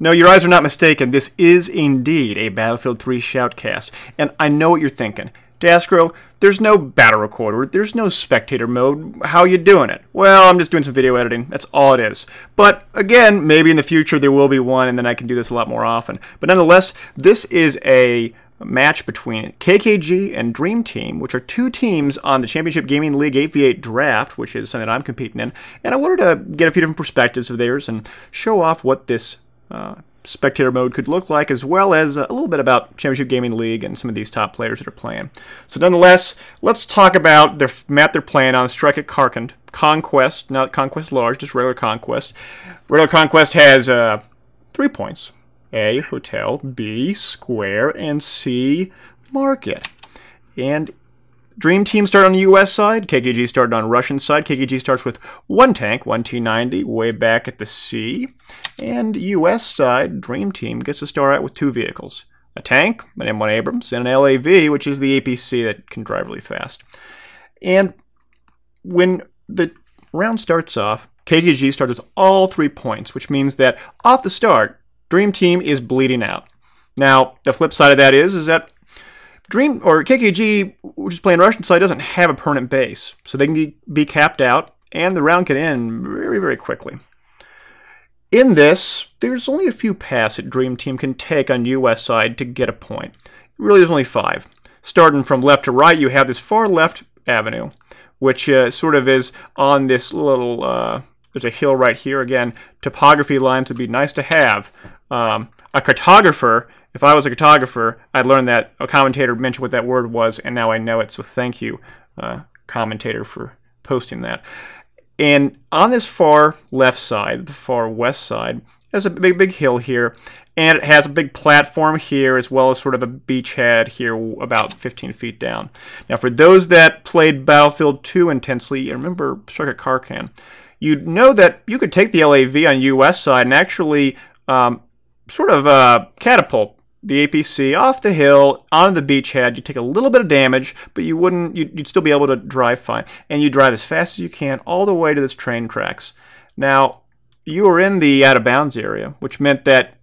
No, your eyes are not mistaken. This is indeed a Battlefield 3 Shoutcast. And I know what you're thinking. Daskro, there's no battle recorder, there's no spectator mode. How are you doing it? Well, I'm just doing some video editing. That's all it is. But again, maybe in the future there will be one, and then I can do this a lot more often. But nonetheless, this is a match between KKG and Dream Team, which are two teams on the Championship Gaming League 8v8 draft, which is something that I'm competing in. And I wanted to get a few different perspectives of theirs and show off what this spectator mode could look like, as well as a little bit about Championship Gaming League and some of these top players that are playing. So nonetheless, let's talk about their map they're playing on. Strike at Karkand. Conquest, not Conquest Large, just regular Conquest. Regular Conquest has 3 points. A, hotel, B, square, and C, market. And Dream Team started on the US side, KKG started on Russian side. KKG starts with 1 tank, 1 T-90, way back at the C. And US side, Dream Team gets to start out with 2 vehicles. A tank, an M1 Abrams, and an LAV, which is the APC that can drive really fast. And when the round starts off, KKG starts with all 3 points, which means that off the start, Dream Team is bleeding out. Now, the flip side of that is that KKG, which is playing Russian side, doesn't have a permanent base. So they can be capped out, and the round can end very, very quickly. In this, there's only a few paths that Dream Team can take on US side to get a point. Really, there's only 5. Starting from left to right, you have this far left avenue, which sort of is on this little, there's a hill right here. Again, topography lines would be nice to have. A cartographer, if I was a cartographer, I'd learn that a commentator mentioned what that word was, and now I know it, so thank you, commentator, for posting that. And on this far left side, the far west side, there's a big hill here, and it has a big platform here, as well as sort of a beachhead here about 15 feet down. Now, for those that played Battlefield 2 intensely, and remember Strike at Karkand, you'd know that you could take the LAV on US side and actually catapult the APC off the hill onto the beachhead. You take a little bit of damage, but you'd still be able to drive fine. And you drive as fast as you can all the way to this train tracks. Now, you were in the out of bounds area, which meant that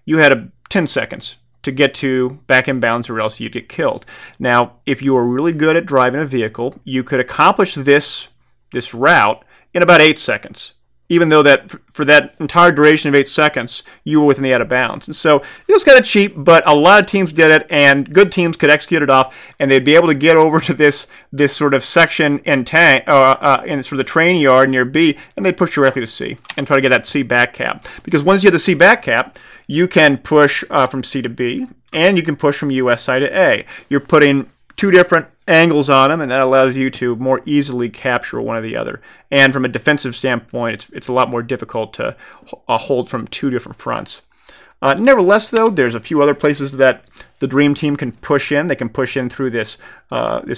you had 10 seconds to get to back in bounds, or else you'd get killed. Now, if you were really good at driving a vehicle, you could accomplish this route in about 8 seconds, even though that for that entire duration of 8 seconds, you were within the out of bounds. And so it was kind of cheap, but a lot of teams did it, and good teams could execute it off, and they'd be able to get over to this sort of section in sort of the train yard near B, and they'd push directly to C and try to get that C back cap. Because once you have the C back cap, you can push from C to B, and you can push from US side to A. You're putting 2 different angles on them, and that allows you to more easily capture one or the other. And from a defensive standpoint, it's a lot more difficult to hold from 2 different fronts. Nevertheless, though, there's a few other places that the Dream Team can push in. They can push in through this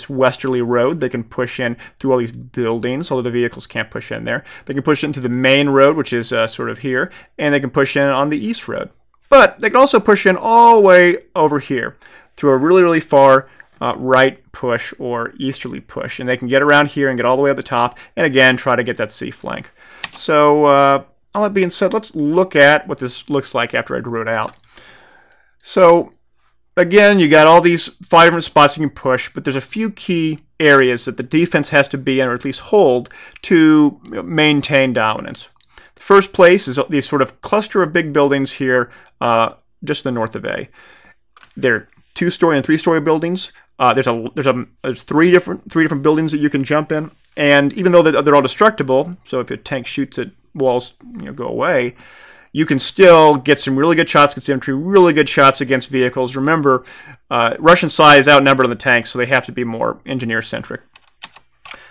westerly road. They can push in through all these buildings, although the vehicles can't push in there. They can push in through the main road, which is sort of here, and they can push in on the east road. But they can also push in all the way over here through a really, really far right push or easterly push, and they can get around here and get all the way up the top, and again try to get that C flank. So all that being said, let's look at what this looks like after I drew it out. So again, you got all these 5 different spots you can push, but there's a few key areas that the defense has to be in, or at least hold, to maintain dominance. The first place is these sort of cluster of big buildings here just to the north of A. They're 2-story and 3-story buildings. There's 3 different buildings that you can jump in, and even though they're all destructible, so if a tank shoots at walls, go away, you can still get some really good shots against infantry, really good shots against vehicles. Remember, Russian side is outnumbered on the tanks, so they have to be more engineer-centric.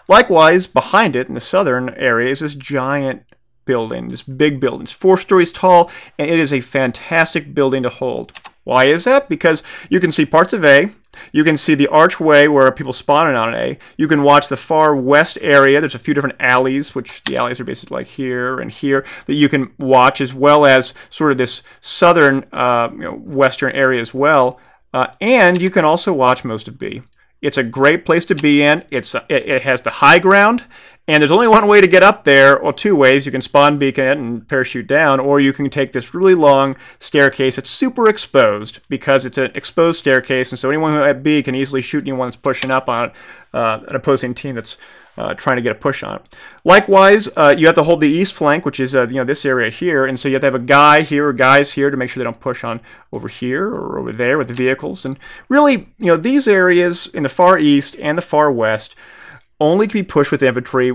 Likewise, behind it in the southern area is this giant building, this big building. It's 4 stories tall, and it is a fantastic building to hold. Why is that? Because you can see parts of A, you can see the archway where people spawn in on A, you can watch the far west area, there's a few different alleys, which the alleys are basically like here and here, that you can watch, as well as sort of this southern western area as well, and you can also watch most of B. It's a great place to be in. It has the high ground, And there's only one way to get up there, or two ways. You can spawn beacon it and parachute down, or you can take this really long staircase. It's super exposed because it's an exposed staircase, and so anyone who at B can easily shoot anyone that's pushing up on it, an opposing team that's trying to get a push on it. Likewise, you have to hold the east flank, which is this area here, and so you have to have a guy here or guys here to make sure they don't push on over here or over there with the vehicles. And really, these areas in the far east and the far west only can be pushed with infantry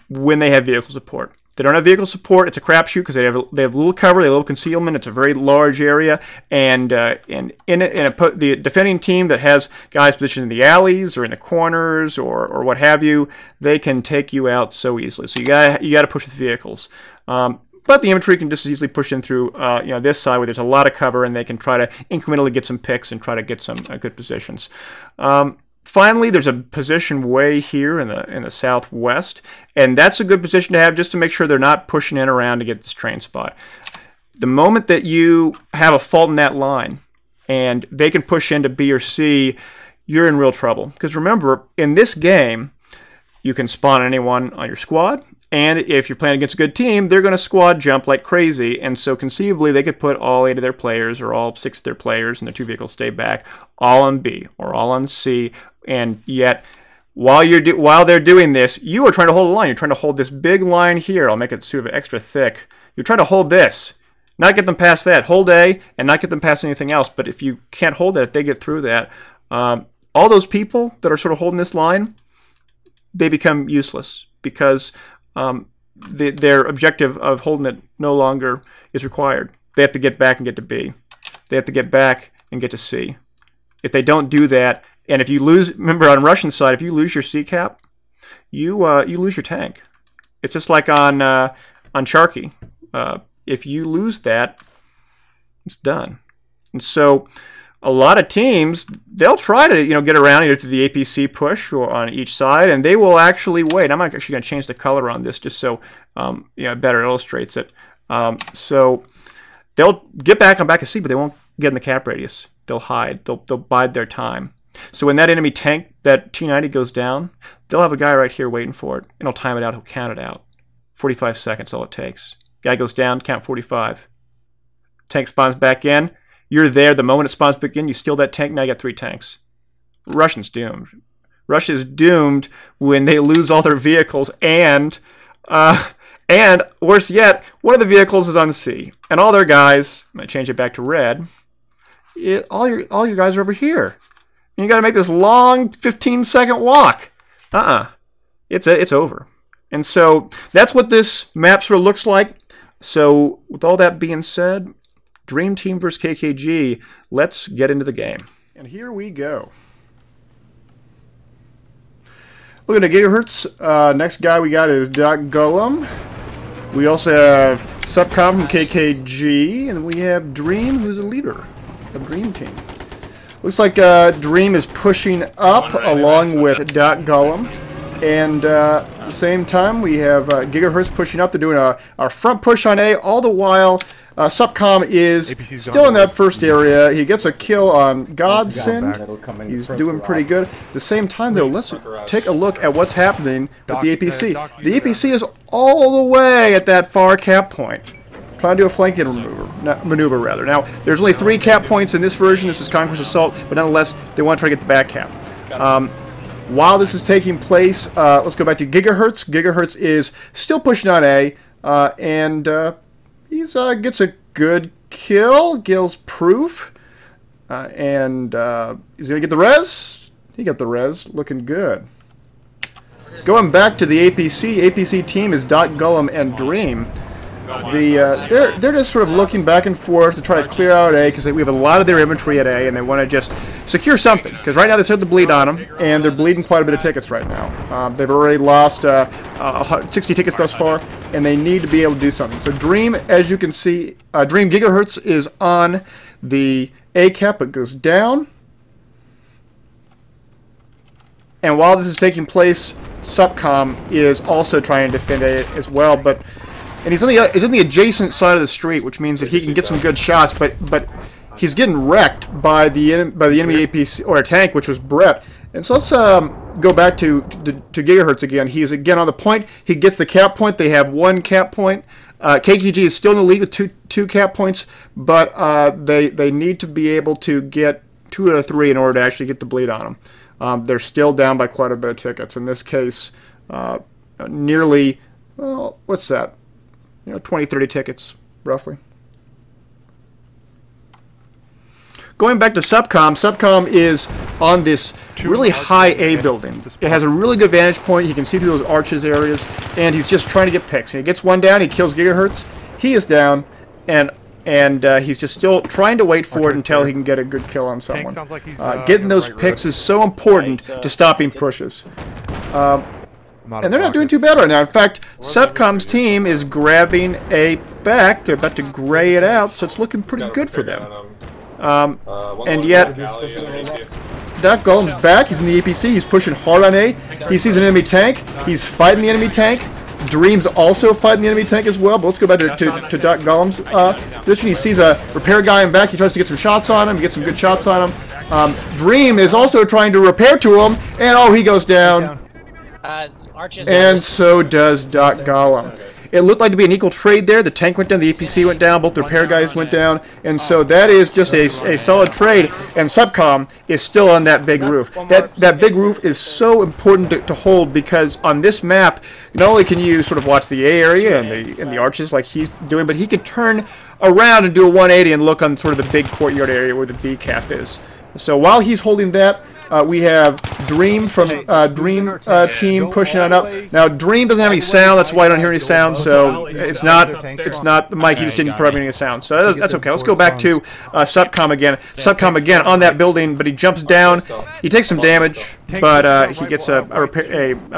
when they have vehicle support. If they don't have vehicle support, it's a crapshoot because they have little cover, they have little concealment. It's a very large area, and the defending team that has guys positioned in the alleys or in the corners or what have you, they can take you out so easily. So you got to push with vehicles. But the infantry can just as easily push in through this side where there's a lot of cover, and they can try to incrementally get some picks and try to get some good positions. Finally, there's a position way here in the southwest, and that's a good position to have just to make sure they're not pushing in around to get this train spot. The moment that you have a fault in that line and they can push into B or C, you're in real trouble. Because remember, in this game, you can spawn anyone on your squad, and if you're playing against a good team, they're going to squad jump like crazy, and so conceivably they could put all 8 of their players or all 6 of their players and their 2 vehicles stay back all on B or all on C. And yet, while they're doing this, you are trying to hold a line. You're trying to hold this big line here. I'll make it sort of extra thick. You're trying to hold this, not get them past that. Hold A and not get them past anything else. But if you can't hold that, if they get through that, all those people that are sort of holding this line, they become useless because their objective of holding it no longer is required. They have to get back and get to B. They have to get back and get to C. If they don't do that, and if you lose, remember on the Russian side, if you lose your C cap, you lose your tank. It's just like on Charky. If you lose that, it's done. And so a lot of teams, they'll try to get around either to the APC push or on each side, and they will actually wait. I'm actually going to change the color on this just so it better illustrates it. So they'll get back on back to C, but they won't get in the cap radius. They'll hide. They'll bide their time. So when that enemy tank, that T90 goes down, they'll have a guy right here waiting for it, and he'll time it out. He'll count it out. 45 seconds, all it takes. Guy goes down, count 45. Tank spawns back in. You're there. The moment it spawns back in, you steal that tank. Now you got 3 tanks. Russian's doomed. Russia's doomed when they lose all their vehicles, and worse yet, one of the vehicles is on C, and all their guys. I'm gonna change it back to red. All your guys are over here. And you got to make this long 15-second walk. It's over. And so that's what this map sort of looks like. So with all that being said, Dream Team versus KKG, let's get into the game. And here we go. Looking at Gigahertz, next guy we got is daskro. We also have Subcom from KKG, and we have Dream, who's a leader of Dream Team. Looks like Dream is pushing up along with daskro, and at the same time we have Gigahertz pushing up. They're doing our front push on A, all the while Subcom is still in that first area. He gets a kill on Godsend. He's doing pretty good. At the same time, though, let's take a look at what's happening with the APC. The APC is all the way at that far cap point, trying to do a flanking maneuver rather. Now, there's only 3 cap points in this version. This is Conquest Assault, but nonetheless, they want to try to get the back cap. While this is taking place, let's go back to Gigahertz. Gigahertz is still pushing on A, and he gets a good kill. Gill's proof, and he's going to get the res. He got the res, looking good. Going back to the APC team is daskro and Dream. They're just sort of looking back and forth to try to clear out A because we have a lot of their inventory at A and they want to just secure something because right now they started to bleed on them and they're bleeding quite a bit of tickets right now. They've already lost 60 tickets thus far and they need to be able to do something. So Dream, as you can see, Dream Gigahertz is on the A cap. It goes down. And while this is taking place, Subcom is also trying to defend A as well, and he's on the adjacent side of the street, which means that he can get some good shots, but he's getting wrecked by the enemy APC or a tank, which was Brett. And so let's go back to Gigahertz again. He's again on the point. He gets the cap point. They have 1 cap point. KKG is still in the lead with two cap points, but they need to be able to get 2 out of 3 in order to actually get the bleed on them. They're still down by quite a bit of tickets. In this case, nearly, well, what's that? 20, 30 tickets, roughly. Going back to Subcom, Subcom is on this really high A building. It has a really good vantage point. He can see through those arches areas, and he's just trying to get picks. He gets one down, he kills Gigahertz. He is down, and he's just still trying to wait for it until he can get a good kill on someone. Getting those picks is so important to stopping pushes. And they're not doing too bad right now. In fact, Subcom's team is grabbing a back. They're about to gray it out, so it's looking pretty good for them. And yet, Doc Golem's back. He's in the APC. He's pushing hard on A. He sees an enemy tank. He's fighting the enemy tank. Dream's also fighting the enemy tank as well. But let's go back to Doc Golem's position. He sees a repair guy in back. He tries to get some shots on him. He gets some good shots on him. Dream is also trying to repair to him. And oh, he goes down. And so does Doc Golem. It looked like to be an equal trade there. The tank went down, the APC went down, both the repair guys went down, and so that is just a solid trade. And Subcom is still on that big roof. That big roof is so important to hold because on this map, not only can you sort of watch the A area and the arches like he's doing, but he can turn around and do a 180 and look on sort of the big courtyard area where the B cap is. So while he's holding that, we have Dream from Dream team pushing on up. Now Dream doesn't have any sound, that's why I don't hear any sound. So it's not the mic. He just didn't program any sound. So that's okay. Let's go back to Subcom again. Subcom again on that building, but he jumps down. He takes some damage, but he gets a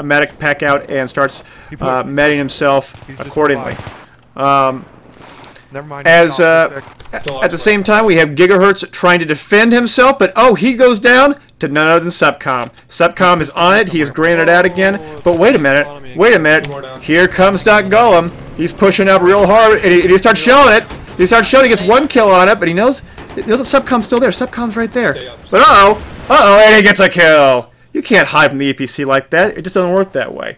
medic pack out and starts matting himself accordingly. At the same time, we have Gigahertz trying to defend himself, but oh, he goes down to none other than Subcom. Subcom is on it. He is granted out again. But wait a minute. Here comes Doc Golem. He's pushing up real hard, and he starts showing it. He starts showing. He gets 1 kill on it, but he knows that Subcom's still there. Subcom's right there. But and he gets a kill. You can't hide from the APC like that. It just doesn't work that way.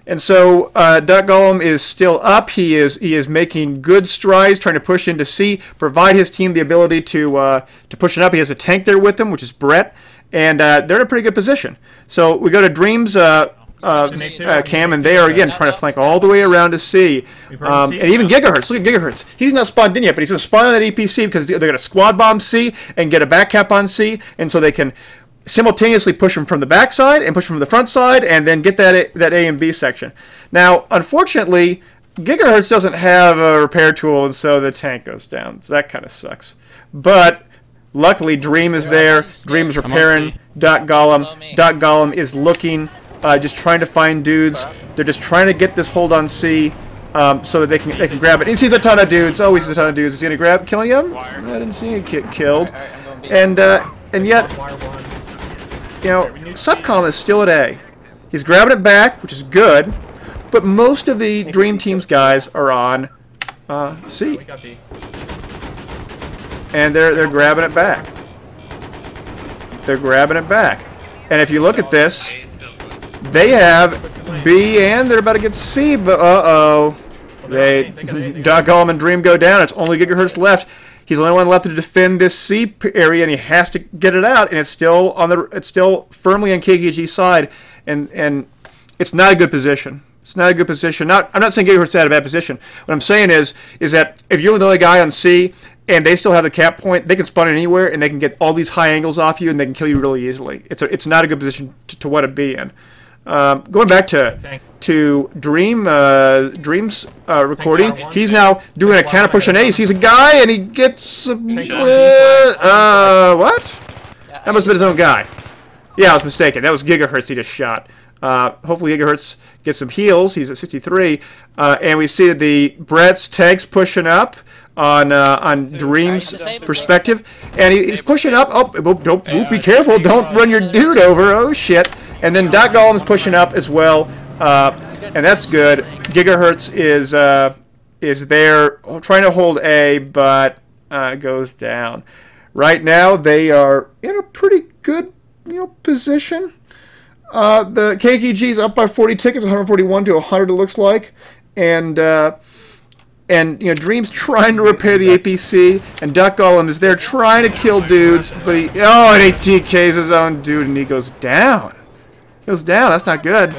And so Doc Golem is still up. He is making good strides, trying to push into C, provide his team the ability to push it up. He has a tank there with him, which is Brett, and they're in a pretty good position. So we go to Dream's cam, and they are again trying to flank all the way around to C. And even Gigahertz, look at Gigahertz. He's not spawned in yet, but he's going to spawn on that APC because they're going to squad bomb C and get a back cap on C, and so they can simultaneously push him from the back side and push him from the front side and then get that A and B section. Now, unfortunately, Gigahertz doesn't have a repair tool, and so the tank goes down. So that kind of sucks. But luckily, Dream is there. Dream is repairing Doc Golem. Doc Golem is looking, just trying to find dudes. They're just trying to get this hold on C so that they can grab it. He sees a ton of dudes. Oh, he sees a ton of dudes. Is he going to kill any of them? I didn't see any get killed. And yet, Subcom is still at A. He's grabbing it back, which is good, but most of the Dream Team's guys are on C. And they're grabbing it back. They're grabbing it back. And if you look at this, they have B and they're about to get C, but Doc Golem and Dream go down. It's only Gigahertz left. He's the only one left to defend this C area, and he has to get it out. And it's still firmly on KKG's side, and it's not a good position. It's not a good position. I'm not saying Gigahertz is at a bad position. What I'm saying is that if you're the only guy on C and they still have the cap point, they can spawn in anywhere, and they can get all these high angles off you, and they can kill you really easily. It's not a good position to want to be in. Going back to Dream's recording, he's now doing a counter push on A. He sees a guy and he gets what? That must have been his own guy. Yeah, I was mistaken. That was Gigahertz he just shot. Hopefully Gigahertz gets some heals. He's at 63, and we see that the Brett's tanks pushing up on Dream's perspective, and he's pushing up. Oh, don't be careful! Don't run your dude over. Oh shit! And then Doc Golem's pushing up as well, and that's good. Gigahertz is there trying to hold A, but goes down. Right now, they are in a pretty good position. The KKG is up by 40 tickets, 141 to 100 it looks like, and Dream's trying to repair the APC, and Duck Golem is there trying to kill dudes, but and he TKs his own dude, and he goes down. Goes down. That's not good.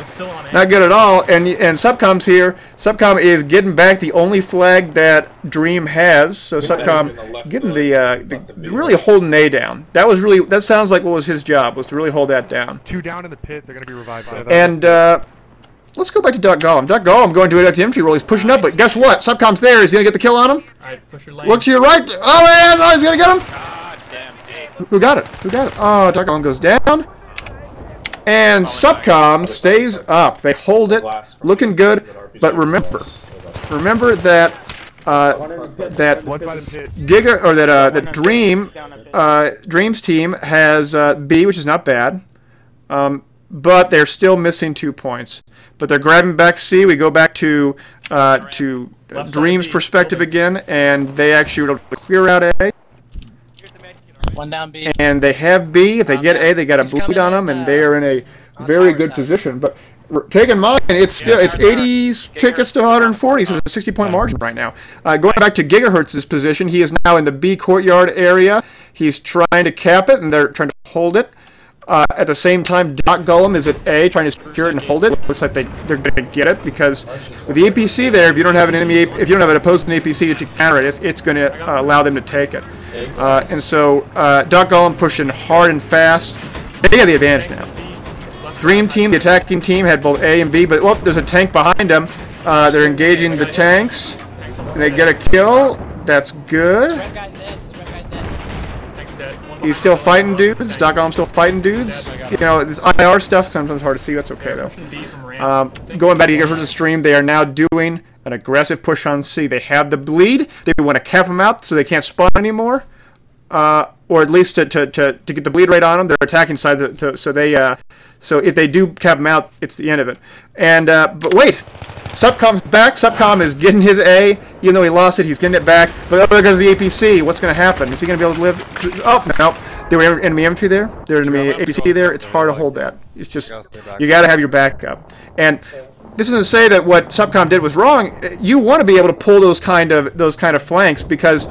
Not good at all. And Subcom's here. Subcom is getting back the only flag that Dream has. So Subcom getting the really holding A down. That sounds like what was his job, was to really hold that down. 2 down in the pit. They're going to be revived by that. And let's go back to Duck Golem. Duck Golem going to an active infantry roll. He's pushing up, but guess what? Subcom's there. Is he going to get the kill on him? Alright, push your lane. Look to your right. Oh, he's going to get him. God damn it. Who got it? Who got it? Oh, Duck Golem goes down. And Subcom stays up. They hold it, looking good. But remember that Giga or that Dream's team has B, which is not bad, but they're still missing 2 points. But they're grabbing back C. We go back to Dream's perspective again, and they actually will clear out A. 1 down B. And they have B. If they get A, they got a bleed on them, and they are in a very good position. But take in mind, it's 80 tickets to 140, so it's a 60-point margin right now. Going back to Gigahertz's position, he is now in the B courtyard area. He's trying to cap it, and they're trying to hold it. At the same time, Dot Golem is at A, trying to secure it and hold it. Looks like they're going to get it, because with the APC there, if you don't have an opposing APC to counter it, it's going to allow them to take it. And so Dot Golem pushing hard and fast. They have the advantage now. Dream team, the attacking team, had both A and B, but there's a tank behind them. They're engaging the tanks, and they get a kill. That's good. He's still fighting dudes. Dot Golem's still fighting dudes. This IR stuff sometimes hard to see. That's okay though. Going back to Gigahertz's stream, they are now doing an aggressive push on C. They have the bleed. They want to cap them out so they can't spawn anymore, or at least to get the bleed rate on them. They're attacking side, so if they do cap them out, it's the end of it. And but wait, Subcom's back. Subcom is getting his A, even though he lost it. He's getting it back. But there goes the APC. What's going to happen? Is he going to be able to live? Oh no, there were enemy infantry there. There were enemy APC there. It's hard to hold that. It's just you got to have your backup. And this isn't to say that what Subcom did was wrong. You want to be able to pull those kind of flanks, because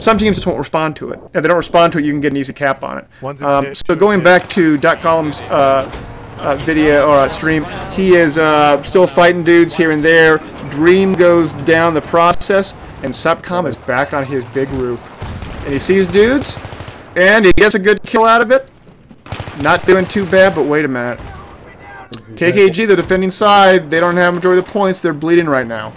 some teams just won't respond to it. If they don't respond to it, you can get an easy cap on it. So going back to Dot Golem's video or stream, he is still fighting dudes here and there. Dream goes down the process, and Subcom is back on his big roof. And he sees dudes, and he gets a good kill out of it. Not doing too bad, but wait a minute. KKG, the defending side, they don't have majority of the points. They're bleeding right now.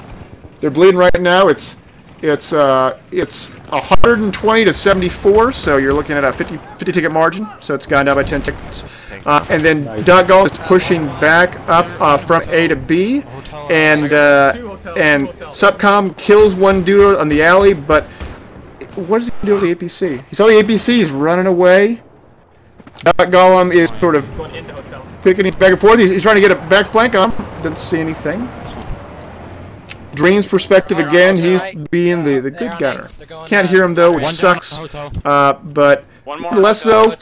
They're bleeding right now. It's 120 to 74, so you're looking at a 50 ticket margin. So it's gone down by 10 tickets. And then Dot Golem is pushing back up from A to B, and Subcom kills one dude on the alley. But what is he going to do with the APC? He saw the APC. He's running away. Dot Golem is sort of picking it back and forth. He's trying to get a back flank on him. Doesn't see anything. Dream's perspective again. He's being the good gunner. Can't hear him though, which sucks. But nonetheless, though,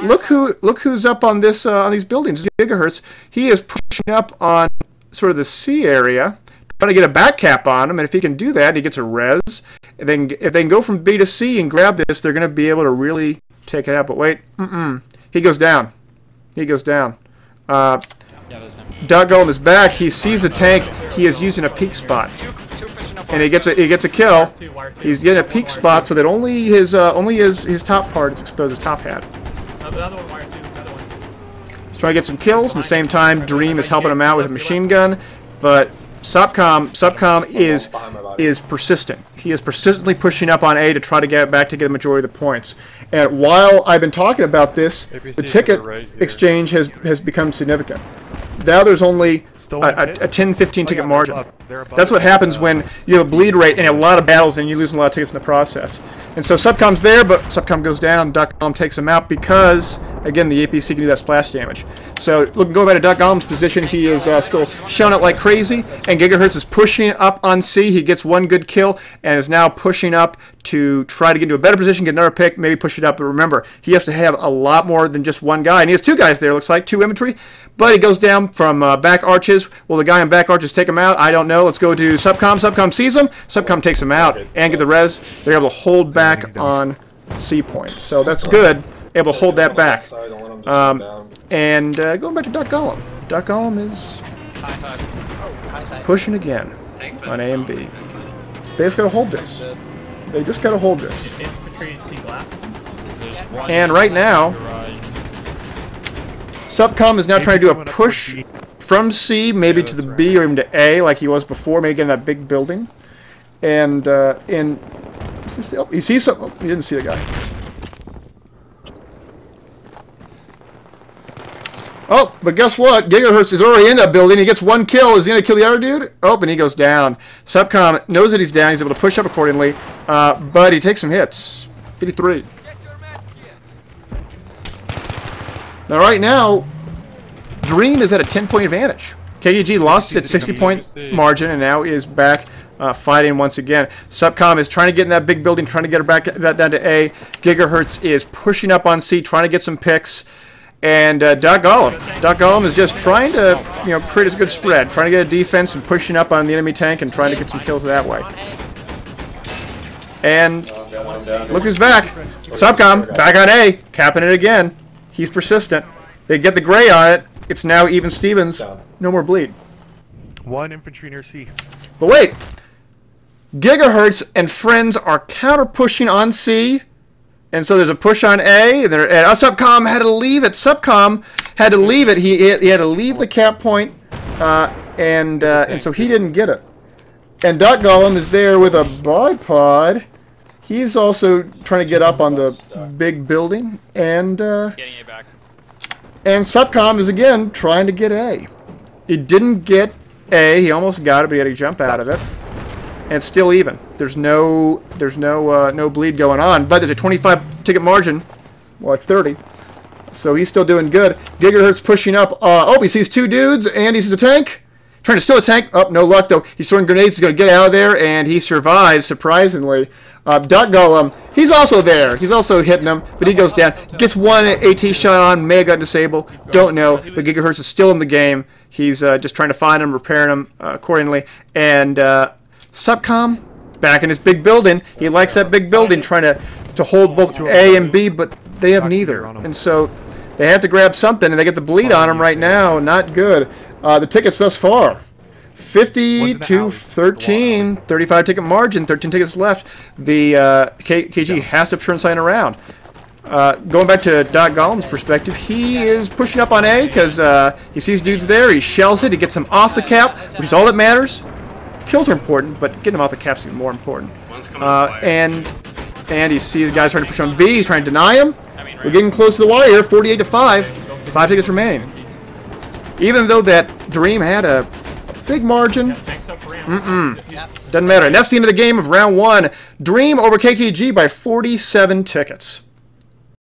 look who's up on this on these buildings. Gigahertz. He is pushing up on sort of the C area, trying to get a back cap on him. And if he can do that, he gets a res. And then if they can go from B to C and grab this, they're going to be able to really take it out. But wait, he goes down. He goes down. Dot Golem is back. He sees a tank. He is using a peak spot, and he gets a kill. He's getting a peak spot so that only his top part is exposed. His top hat. He's trying to get some kills. At the same time, Dream is helping him out with a machine gun, but Subcom is persistent. He is persistently pushing up on A to try to get back to get the majority of the points. And while I've been talking about this, the ticket exchange has become significant. Now there's only a 10-15 ticket margin. That's what happens when you have a bleed rate and a lot of battles and you lose a lot of tickets in the process. And so Subcom's there, but Subcom goes down. Dot Golem takes him out because again, the APC can do that splash damage. So, going back to Duck Golem's position, he is still shelling it like crazy, and Gigahertz is pushing up on C. He gets one good kill, and is now pushing up to try to get into a better position, get another pick, maybe push it up. But remember, he has to have a lot more than just one guy, and he has two guys there, looks like, 2 infantry, but he goes down from back arches. Will the guy in back arches take him out? I don't know. Let's go to Subcom. Subcom sees him. Subcom takes him out and get the res. They're able to hold back on C point. So that's good. Able to hold that back. And going back to Duck Golem. Duck Golem is pushing again on A and B. They just got to hold this. They just got to hold this. And right now, Subcom is now trying to do a push from C, maybe to the B or even to A, like he was before, maybe getting that big building. And he sees something. Oh, he didn't see the guy. Oh, but guess what? Gigahertz is already in that building. He gets one kill. Is he going to kill the other dude? Oh, and he goes down. Subcom knows that he's down. He's able to push up accordingly. But he takes some hits. 53. Now, right now, Dream is at a 10-point advantage. KKG lost its 60-point margin and now is back fighting once again. Subcom is trying to get in that big building, trying to get her back down to A. Gigahertz is pushing up on C, trying to get some picks. And Duck Golem is just trying to, create a good spread, trying to get a defense and pushing up on the enemy tank and trying to get some kills that way. And look who's back. Subcom, back on A, capping it again. He's persistent. They get the gray on it. It's now even Stevens. No more bleed. 1 infantry near C. But wait. Gigahertz and friends are counter-pushing on C. And so there's a push on A. And Subcom had to leave it. Subcom had to leave it. He had to leave the cap point. And so he didn't get it. And Duck Golem is there with a bipod. He's also trying to get up on the big building. And Getting A back. And Subcom is again trying to get A. He didn't get A. He almost got it, but he had to jump out of it. And it's still even. There's no bleed going on, but there's a 25 ticket margin, well, like 30. So he's still doing good. Gigahertz pushing up. Oh, he sees 2 dudes, and he sees a tank. Trying to steal a tank. Oh, no luck though. He's throwing grenades. He's going to get out of there, and he survives surprisingly. Duck Golem, he's also there. He's also hitting him, but he goes down. Gets one AT shot on. May have got disabled. Don't know. But Gigahertz is still in the game. He's just trying to find him, repairing him accordingly. And Subcom, back in his big building. He likes that big building, trying to hold both A and B, but they have neither. And so they have to grab something, and they get the bleed on him right now. Not good. The tickets thus far. 50 to 13, 35 ticket margin, 13 tickets left. The KG has to turn sign around. Going back to Duck Golem's perspective, he is pushing up on A because he sees dudes there. He shells it. He gets them off the cap, which is all that matters. Kills are important, but getting them off the cap is even more important. And he sees guys trying to push on B. He's trying to deny him. We're getting close to the wire. 48 to 5. 5 tickets remaining. Even though that Dream had a big margin. Doesn't matter. And that's the end of the game of round 1. Dream over KKG by 47 tickets.